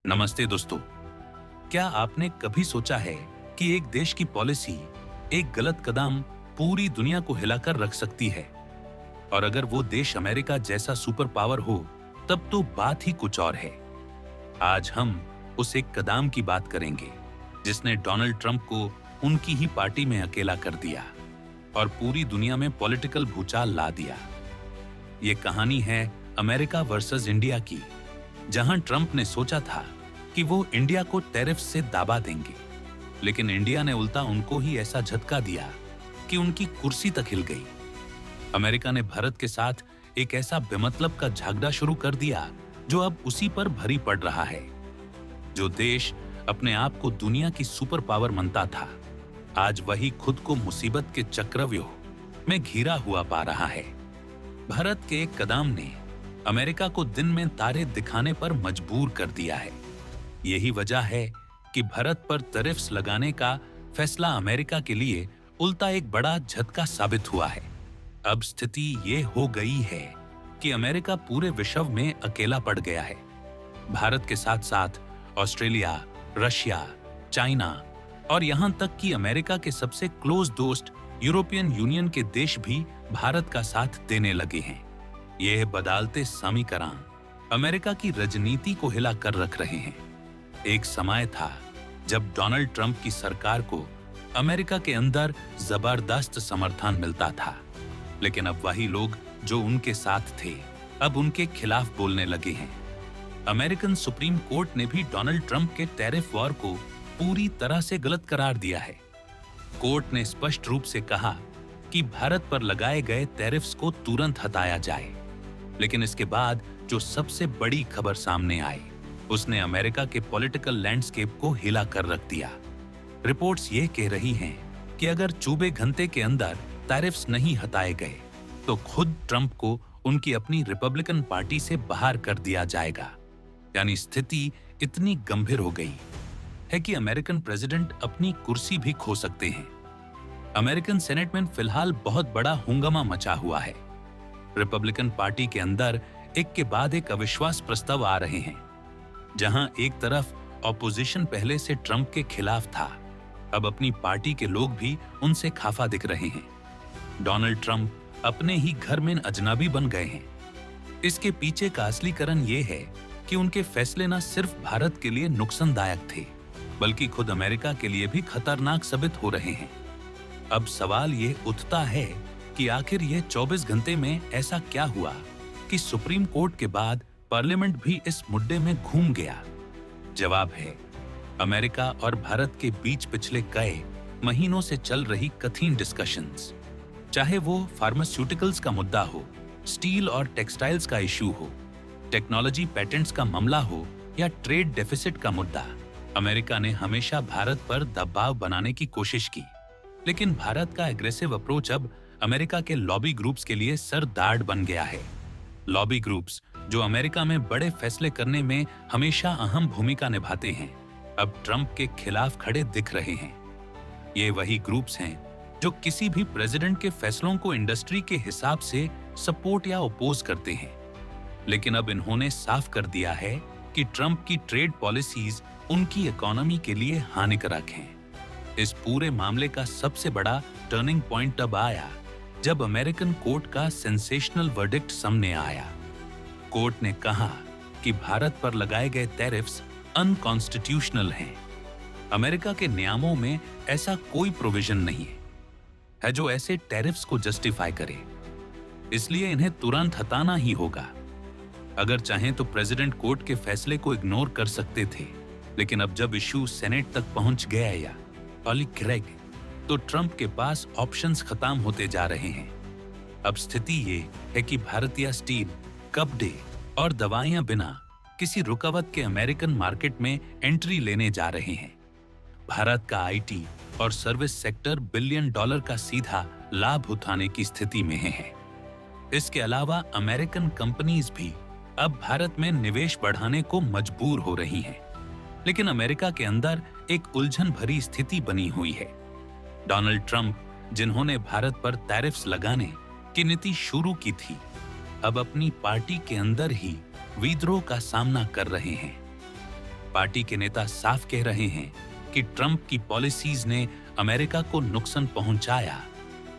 नमस्ते दोस्तों। क्या आपने कभी सोचा है कि एक देश की पॉलिसी, एक गलत कदम पूरी दुनिया को हिलाकर रख सकती है? और अगर वो देश अमेरिका जैसा सुपर पावर हो, तब तो बात ही कुछ और है। आज हम उस एक कदम की बात करेंगे जिसने डोनाल्ड ट्रंप को उनकी ही पार्टी में अकेला कर दिया और पूरी दुनिया में पॉलिटिकल भूचाल ला दिया। ये कहानी है अमेरिका वर्सेस इंडिया की, जहां ट्रंप ने सोचा था कि वो इंडिया को टैरिफ से दाबा देंगे, लेकिन इंडिया ने उल्टा उनको ही ऐसा झटका दिया कि उनकी कुर्सी तक हिल गई। अमेरिका ने भारत के साथ एक ऐसा बेमतलब का झगड़ा शुरू कर दिया जो अब उसी पर भरी पड़ रहा है। जो देश अपने आप को दुनिया की सुपर पावर मानता था, आज वही खुद को मुसीबत के चक्रव्यूह में घिरा हुआ पा रहा है। भारत के एक कदम ने अमेरिका को दिन में तारे दिखाने पर मजबूर कर दिया है। यही वजह है कि भारत पर टैरिफ्स लगाने का फैसला अमेरिका के लिए उल्टा एक बड़ा झटका साबित हुआ है। अब स्थिति ये हो गई है कि अमेरिका पूरे विश्व में अकेला पड़ गया है। भारत के साथ साथ ऑस्ट्रेलिया, रशिया, चाइना और यहां तक कि अमेरिका के सबसे क्लोज दोस्त यूरोपियन यूनियन के देश भी भारत का साथ देने लगे हैं। यह बदलते समीकरण अमेरिका की राजनीति को हिला कर रख रहे हैं। एक समय था जब डोनाल्ड ट्रंप की सरकार को अमेरिका के अंदर जबरदस्त समर्थन मिलता था, लेकिन अब वही लोग जो उनके साथ थे अब उनके खिलाफ बोलने लगे हैं। अमेरिकन सुप्रीम कोर्ट ने भी डोनाल्ड ट्रंप के टैरिफ वॉर को पूरी तरह से गलत करार दिया है। कोर्ट ने स्पष्ट रूप से कहा कि भारत पर लगाए गए टैरिफ्स को तुरंत हटाया जाए, लेकिन इसके बाद जो सबसे बड़ी खबर सामने आई उसने अमेरिका के पॉलिटिकल लैंडस्केप को हिला कर रख दिया। रिपोर्ट्स ये कह रही हैं कि अगर 24 घंटे के अंदर टैरिफ्स नहीं हटाए गए तो खुद ट्रंप को उनकी अपनी रिपब्लिकन पार्टी से बाहर कर दिया जाएगा। यानी स्थिति इतनी गंभीर हो गई है कि अमेरिकन प्रेसिडेंट अपनी कुर्सी भी खो सकते हैं। अमेरिकन सेनेट में फिलहाल बहुत बड़ा हंगामा मचा हुआ है। रिपब्लिकन पार्टी के अंदर एक के बाद एक अविश्वास प्रस्ताव आ रहे हैं। जहां एक तरफ ऑपोजिशन पहले से ट्रंप के खिलाफ था, अब अपनी पार्टी के लोग भी उनसे खाफा दिख रहे हैं। डोनाल्ड ट्रंप अपने ही घर में अजनबी बन गए हैं। इसके पीछे का असली कारण यह है कि उनके फैसले न सिर्फ भारत के लिए नुकसानदायक थे, बल्कि खुद अमेरिका के लिए भी खतरनाक साबित हो रहे हैं। अब सवाल ये उठता है कि आखिर ये 24 घंटे में ऐसा क्या हुआ कि सुप्रीम कोर्ट के बाद पार्लियामेंट भी इस मुद्दे में घूम गया। जवाब है अमेरिका और भारत के बीच पिछले कई महीनों से चल रही कठिन डिस्कशंस। चाहे वो फार्मास्यूटिकल्स का मुद्दा हो, स्टील और टेक्सटाइल्स का इशू हो, टेक्नोलॉजी पेटेंट्स का मामला हो या ट्रेड डेफिसिट का मुद्दा, अमेरिका ने हमेशा भारत पर दबाव बनाने की कोशिश की। लेकिन भारत का एग्रेसिव अप्रोच अब अमेरिका के लॉबी ग्रुप्स के लिए सरदाड़ बन गया है। लॉबी ग्रुप्स जो अमेरिका में बड़े फैसले करने में हमेशा अहम भूमिका निभाते हैं, अब ट्रंप के खिलाफ खड़े दिख रहे हैं। ये वही ग्रुप्स हैं जो किसी भी प्रेसिडेंट के फैसलों को इंडस्ट्री के हिसाब से सपोर्ट या ओपोज करते हैं। लेकिन अब इन्होंने साफ कर दिया है कि ट्रंप की ट्रेड पॉलिसीज उनकी इकोनॉमी के लिए हानिकारक हैं। इस पूरे मामले का सबसे बड़ा टर्निंग पॉइंट तब आया जब अमेरिकन कोर्ट का सेंसेशनल वर्डिक्ट सामने आया। कोर्ट ने कहा कि भारत पर लगाए गए टैरिफ्स अनकॉन्स्टिट्यूशनल हैं। अमेरिका के नियमों में ऐसा कोई प्रोविजन नहीं है जो ऐसे टैरिफ्स को जस्टिफाई करे, इसलिए इन्हें तुरंत हटाना ही होगा। अगर चाहें तो प्रेसिडेंट कोर्ट के फैसले को इग्नोर कर सकते थे, लेकिन अब जब इशू सेनेट तक पहुंच गया या पॉलिटिकल, तो ट्रंप के पास ऑप्शंस खत्म होते जा रहे हैं। अब स्थिति ये है कि भारतीय स्टील, कपड़े और दवाइयां बिना किसी रुकावट के अमेरिकन मार्केट में एंट्री लेने जा रहे हैं। भारत का आईटी और सर्विस सेक्टर बिलियन डॉलर का सीधा लाभ उठाने की स्थिति में है। इसके अलावा अमेरिकन कंपनीज भी अब भारत में निवेश बढ़ाने को मजबूर हो रही हैं। लेकिन अमेरिका के अंदर एक उलझन भरी स्थिति बनी हुई है। डोनाल्ड ट्रंप, जिन्होंने भारत पर टैरिफ्स लगाने की नीति शुरू की थी, अब अपनी पार्टी के अंदर ही विद्रोह का सामना कर रहे हैं। पार्टी के नेता साफ कह रहे हैं कि ट्रंप की पॉलिसीज ने अमेरिका को नुकसान पहुंचाया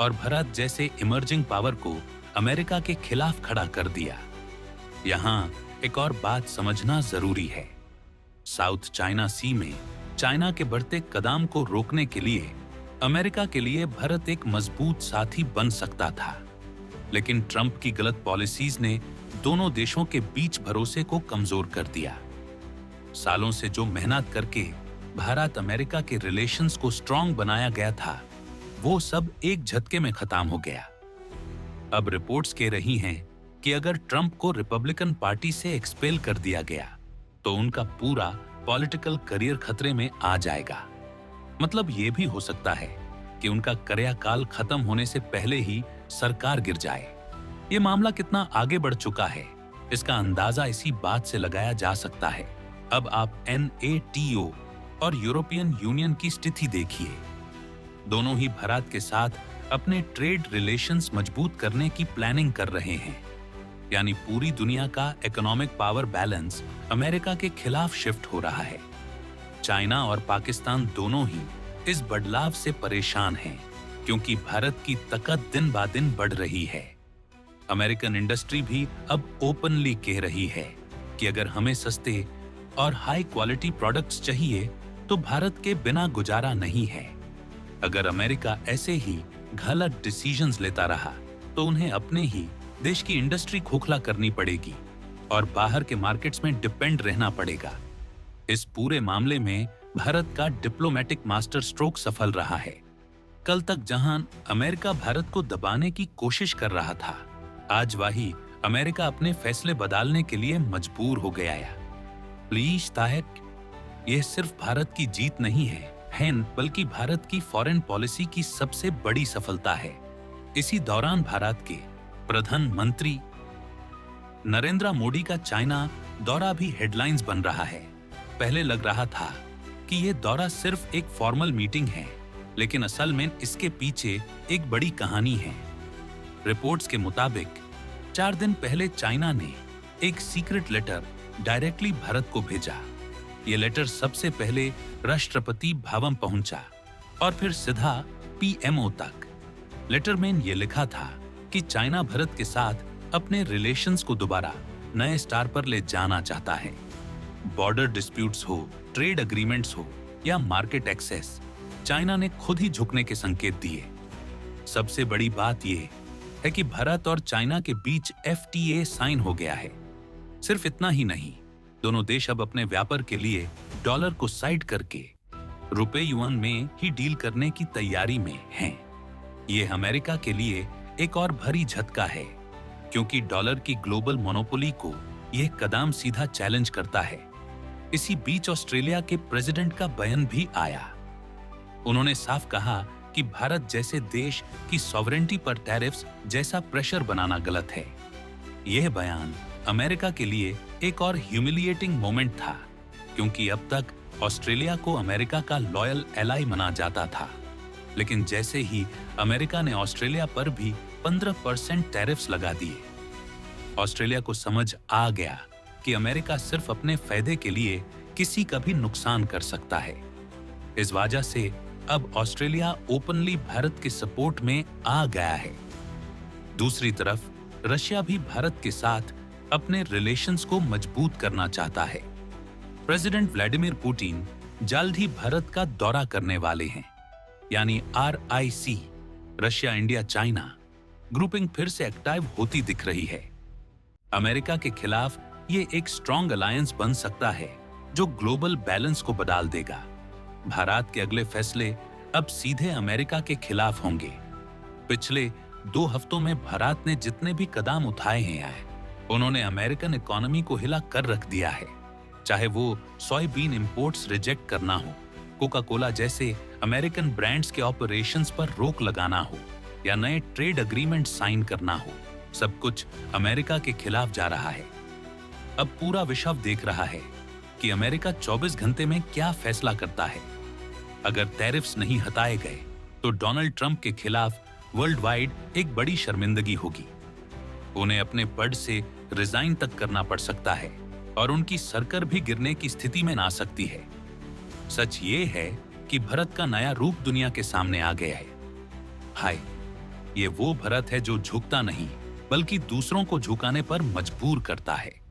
और भारत जैसे इमर्जिंग पावर को अमेरिका के खिलाफ खड़ा कर दिया। यहाँ एक और बात समझना जरूरी है। साउथ चाइना सी में चाइना के बढ़ते कदम को रोकने के लिए अमेरिका के लिए भारत एक मजबूत साथी बन सकता था, लेकिन ट्रंप की गलत पॉलिसीज ने दोनों देशों के बीच भरोसे को कमजोर कर दिया। सालों से जो मेहनत करके भारत अमेरिका के रिलेशंस को स्ट्रांग बनाया गया था, वो सब एक झटके में खत्म हो गया। अब रिपोर्ट्स कह रही हैं कि अगर ट्रंप को रिपब्लिकन पार्टी से एक्सपेल कर दिया गया तो उनका पूरा पॉलिटिकल करियर खतरे में आ जाएगा। मतलब ये भी हो सकता है कि उनका कार्यकाल खत्म होने से पहले ही सरकार गिर जाए। ये मामला कितना आगे बढ़ चुका है, इसका अंदाजा इसी बात से लगाया जा सकता है। अब आप NATO और यूरोपियन यूनियन की स्थिति देखिए। दोनों ही भारत के साथ अपने ट्रेड रिलेशंस मजबूत करने की प्लानिंग कर रहे हैं, यानी पूरी दुनिया का इकोनॉमिक पावर बैलेंस अमेरिका के खिलाफ शिफ्ट हो रहा है। चाइना और पाकिस्तान दोनों ही इस बदलाव से परेशान हैं, क्योंकि भारत की ताकत दिन ब दिन बढ़ रही है। अमेरिकन इंडस्ट्री भी अब ओपनली कह रही है कि अगर हमें सस्ते और हाई क्वालिटी प्रोडक्ट्स चाहिए तो भारत के बिना गुजारा नहीं है। अगर अमेरिका ऐसे ही गलत डिसीजंस लेता रहा तो उन्हें अपने ही देश की इंडस्ट्री खोखला करनी पड़ेगी और बाहर के मार्केट्स में डिपेंड रहना पड़ेगा। इस पूरे मामले में भारत का डिप्लोमेटिक मास्टर स्ट्रोक सफल रहा है। कल तक जहां अमेरिका भारत को दबाने की कोशिश कर रहा था, आज वही अमेरिका अपने फैसले बदलने के लिए मजबूर हो गया है। प्लीज ताहिर, यह सिर्फ भारत की जीत नहीं है, बल्कि भारत की फॉरेन पॉलिसी की सबसे बड़ी सफलता है। इसी दौरान भारत के प्रधानमंत्री नरेंद्र मोदी का चाइना दौरा भी हेडलाइंस बन रहा है। पहले लग रहा था कि यह दौरा सिर्फ एक फॉर्मल मीटिंग है, लेकिन असल में इसके पीछे एक बड़ी कहानी है। रिपोर्ट्स के मुताबिक 4 दिन पहले चाइना ने एक सीक्रेट लेटर डायरेक्टली भारत को भेजा। ये लेटर सबसे पहले राष्ट्रपति भवन पहुंचा और फिर सीधा PMO तक। लेटर में ये लिखा था कि चाइना भारत के साथ अपने रिलेशंस को दोबारा नए स्टार पर ले जाना चाहता है। बॉर्डर डिस्प्यूट्स हो, ट्रेड एग्रीमेंट्स हो या मार्केट एक्सेस, चाइना ने खुद ही झुकने के संकेत दिए। सबसे बड़ी बात यह है कि भारत और चाइना के बीच FTA साइन हो गया है। सिर्फ इतना ही नहीं, दोनों देश अब अपने व्यापार के लिए डॉलर को साइड करके रुपए युआन में ही डील करने की तैयारी में हैं। ये अमेरिका के लिए एक और भारी झटका है, क्योंकि डॉलर की ग्लोबल मोनोपोली को यह कदम सीधा चैलेंज करता है। इसी बीच ऑस्ट्रेलिया के प्रेसिडेंट का बयान भी आया। उन्होंने साफ कहा कि भारत जैसे देश की सॉवरेंटी पर टैरिफ्स जैसा प्रेशर बनाना गलत है। यह बयान अमेरिका के लिए एक और ह्यूमिलिएटिंग मोमेंट था, क्योंकि अब तक ऑस्ट्रेलिया को अमेरिका का लॉयल एलाई माना जाता था, लेकिन जैसे ही अमेरिका ने ऑस्ट्रेलिया पर भी 15% टैरिफ्स लगा दिए, ऑस्ट्रेलिया को समझ आ गया कि अमेरिका सिर्फ अपने फायदे के लिए किसी का भी नुकसान कर सकता है। इस वजह से अब ऑस्ट्रेलिया ओपनली भारत के सपोर्ट में आ गया है। दूसरी तरफ रशिया भी भारत के साथ अपने रिलेशंस को मजबूत करना चाहता है। प्रेसिडेंट व्लादिमीर पुतिन जल्द ही भारत का दौरा करने वाले हैं, यानी RIC Russia India China grouping फिर से एक्टिव होती दिख रही है। अमेरिका के खिलाफ ये एक स्ट्रॉन्ग अलायंस बन सकता है जो ग्लोबल बैलेंस को बदल देगा। भारत के अगले फैसले अब सीधे अमेरिका के खिलाफ होंगे। पिछले 2 हफ्तों में भारत ने जितने भी कदम उठाए हैं, उन्होंने अमेरिकन इकोनॉमी को हिला कर रख दिया है। चाहे वो सोयाबीन इंपोर्ट्स रिजेक्ट करना हो, कोका कोला जैसे अमेरिकन ब्रांड्स के ऑपरेशंस पर रोक लगाना हो या नए ट्रेड एग्रीमेंट साइन करना हो, सब कुछ अमेरिका के खिलाफ जा रहा है। अब पूरा विश्व देख रहा है कि अमेरिका 24 घंटे में क्या फैसला करता है। अगर टैरिफ्स नहीं हटाए गए तो डोनाल्ड ट्रंप के खिलाफ वर्ल्ड वाइड एक बड़ी शर्मिंदगी होगी। उन्हें अपने पद से रिजाइन तक करना पड़ सकता है। और उनकी सरकर भी गिरने की स्थिति में आ सकती है। सच ये है कि भरत का नया रूप दुनिया के सामने आ गया है। हाय, ये वो भरत है जो झुकता नहीं, बल्कि दूसरों को झुकाने पर मजबूर करता है।